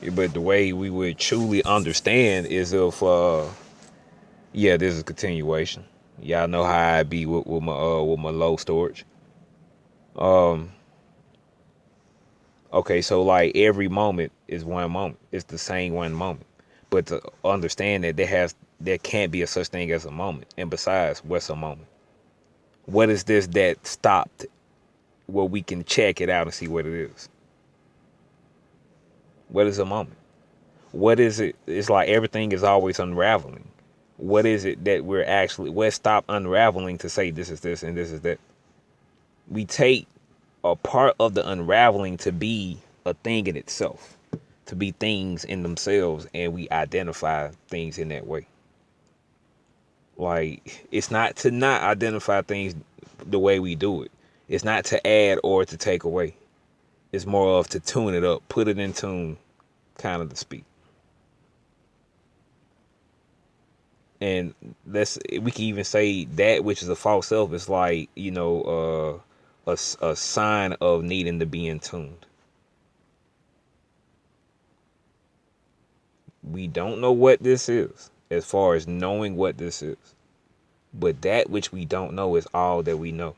But the way we would truly understand is if yeah, this is a continuation. Y'all know how I be with my low storage. Um okay, so like every moment is one moment. It's the same one moment. But to understand that there can't be a such thing as a moment. And besides, what's a moment? What is this that stopped where we can check it out and see what it is? What is a moment? What is it? It's like everything is always unraveling. What is it that we're actually, what stop unraveling to say this is this and this is that? We take a part of the unraveling to be a thing in itself, to be things in themselves, and we identify things in that way. Like, it's not to not identify things the way we do it. It's not to add or to take away. It's more of to tune it up, put it in tune, kind of to speak. And we can even say that which is a false self is like, a sign of needing to be in tuned. We don't know what this is as far as knowing what this is, but that which we don't know is all that we know.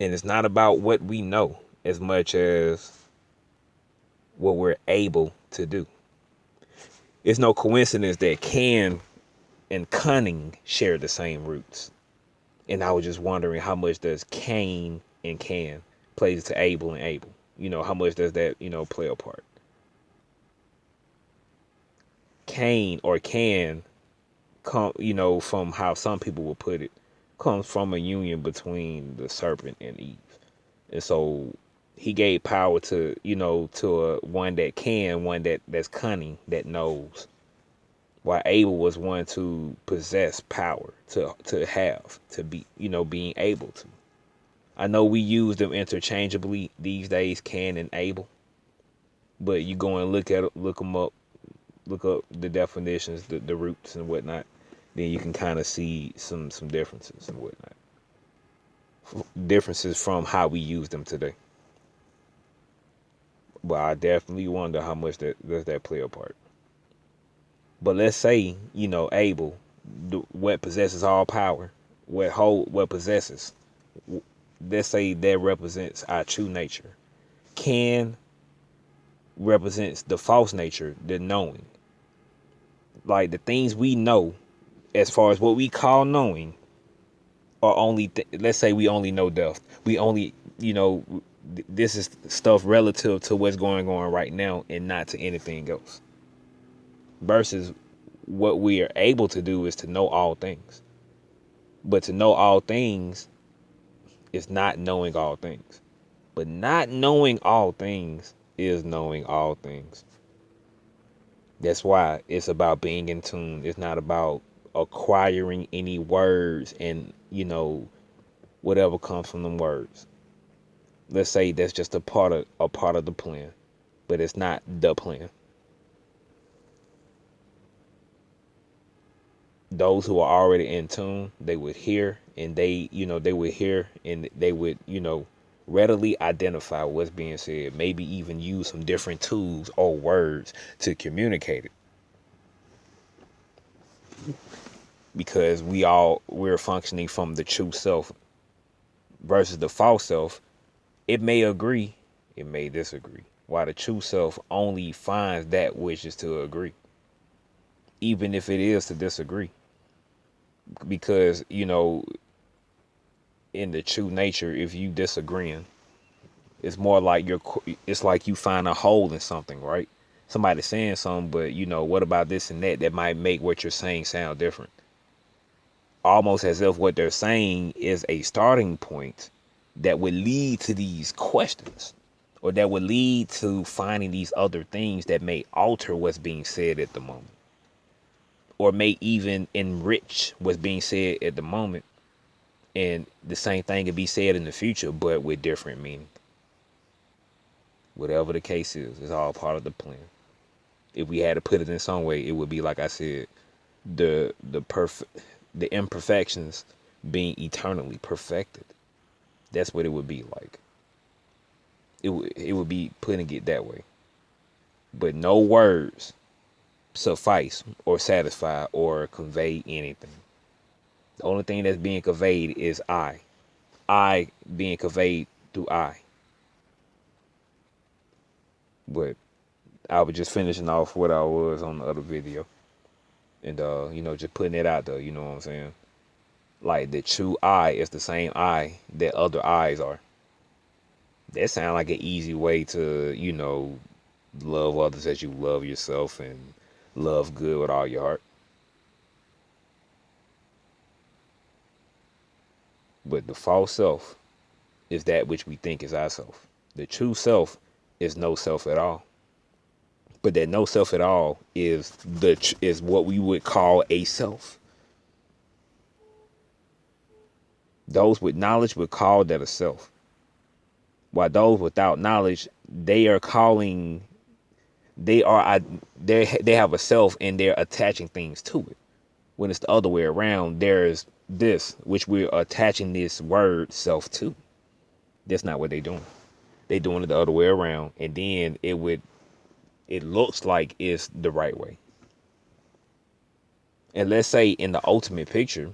And it's not about what we know as much as what we're able to do. It's no coincidence that can and cunning share the same roots. And I was just wondering, how much does Cain and can plays to Abel and Abel? How much does that, play a part? Cain or can come, from how some people will put it, comes from a union between the serpent and Eve. And so he gave power to, to one that can, one that's cunning, that knows. While Abel was one to possess power, to have, to be, being able to. I know we use them interchangeably these days, can and able, but you go and look them up, look up the definitions, the roots and whatnot. Then you can kind of see some differences and whatnot. Differences from how we use them today. But I definitely wonder how much that does that play a part. But let's say, Abel, what possesses all power, what possesses. Let's say that represents our true nature. Can represents the false nature, the knowing. Like the things we know, as far as what we call knowing, are only. Let's say we only know death. We only, this is stuff relative to what's going on right now, and not to anything else. Versus what we are able to do is to know all things. But to know all things is not knowing all things. But not knowing all things is knowing all things. That's why it's about being in tune. It's not about acquiring any words and, whatever comes from them words. Let's say that's just a part of the plan, but it's not the plan. Those who are already in tune, they would hear, and they would, readily identify what's being said, maybe even use some different tools or words to communicate it, because we're functioning from the true self versus the false self. It may agree, it may disagree, while the true self only finds that which is to agree, even if it is to disagree. Because, in the true nature, if you disagreeing, it's more like it's like you find a hole in something, right? Somebody saying something, but what about this and that might make what you're saying sound different. Almost as if what they're saying is a starting point that would lead to these questions, or that would lead to finding these other things that may alter what's being said at the moment, or may even enrich what's being said at the moment. And the same thing could be said in the future, but with different meaning. Whatever the case is, it's all part of the plan. If we had to put it in some way, it would be like I said, the imperfections being eternally perfected. That's what it would be like. it would be putting it that way. But no words suffice or satisfy or convey anything. The only thing that's being conveyed is I being conveyed through I. But I was just finishing off what I was on the other video. And just putting it out there, you know what I'm saying? Like the true I is the same I that other eyes are. That sounds like an easy way to, love others as you love yourself and love good with all your heart. But the false self is that which we think is ourself. The true self is no self at all. But that no self at all is what we would call a self. Those with knowledge would call that a self. While those without knowledge, they are calling they have a self and they're attaching things to it. When it's the other way around, there's this which we're attaching this word self to. That's not what they're doing. They're doing it the other way around, and then it looks like it's the right way. And let's say in the ultimate picture,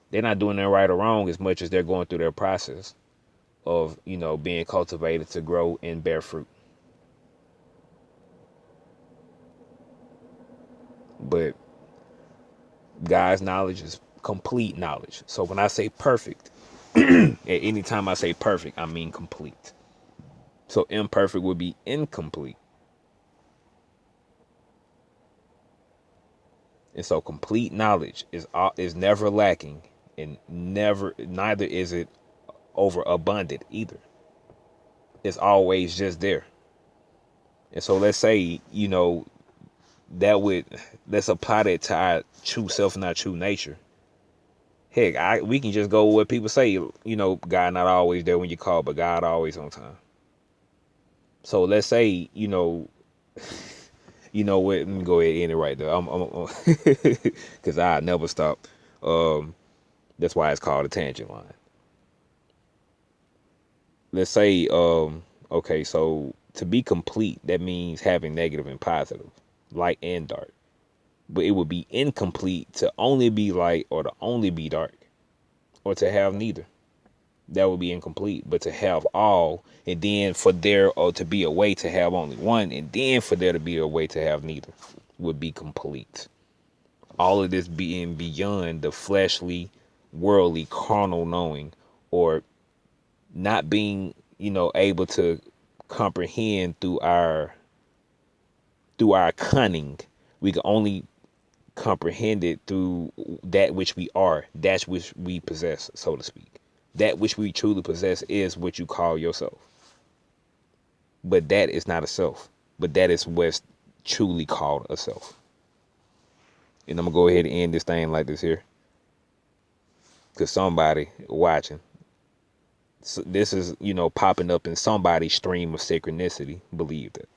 they're not doing it right or wrong as much as they're going through their process of, being cultivated to grow and bear fruit. But God's knowledge is complete knowledge. So when I say perfect, at any time I say perfect, I mean complete. So imperfect would be incomplete. And so complete knowledge is never lacking, and neither is it overabundant either. It's always just there. And so let's say, let's apply that to our true self and our true nature. Heck, we can just go with what people say, God not always there when you call, but God always on time. So let's say, what? Let me go ahead and end it right there. I'm because I never stop. That's why it's called a tangent line. Let's say, okay, so to be complete, that means having negative and positive, light and dark. But it would be incomplete to only be light or to only be dark, or to have neither. That would be incomplete. But to have all, and then for there or to be a way to have only one, and then for there to be a way to have neither, would be complete. All of this being beyond the fleshly, worldly, carnal knowing, or not being, able to comprehend through our cunning. We can only comprehend it through that which we are, that which we possess, so to speak. That which we truly possess is what you call yourself. But that is not a self. But that is what's truly called a self. And I'm going to go ahead and end this thing like this here. Because somebody watching, so this is, popping up in somebody's stream of synchronicity. Believe that.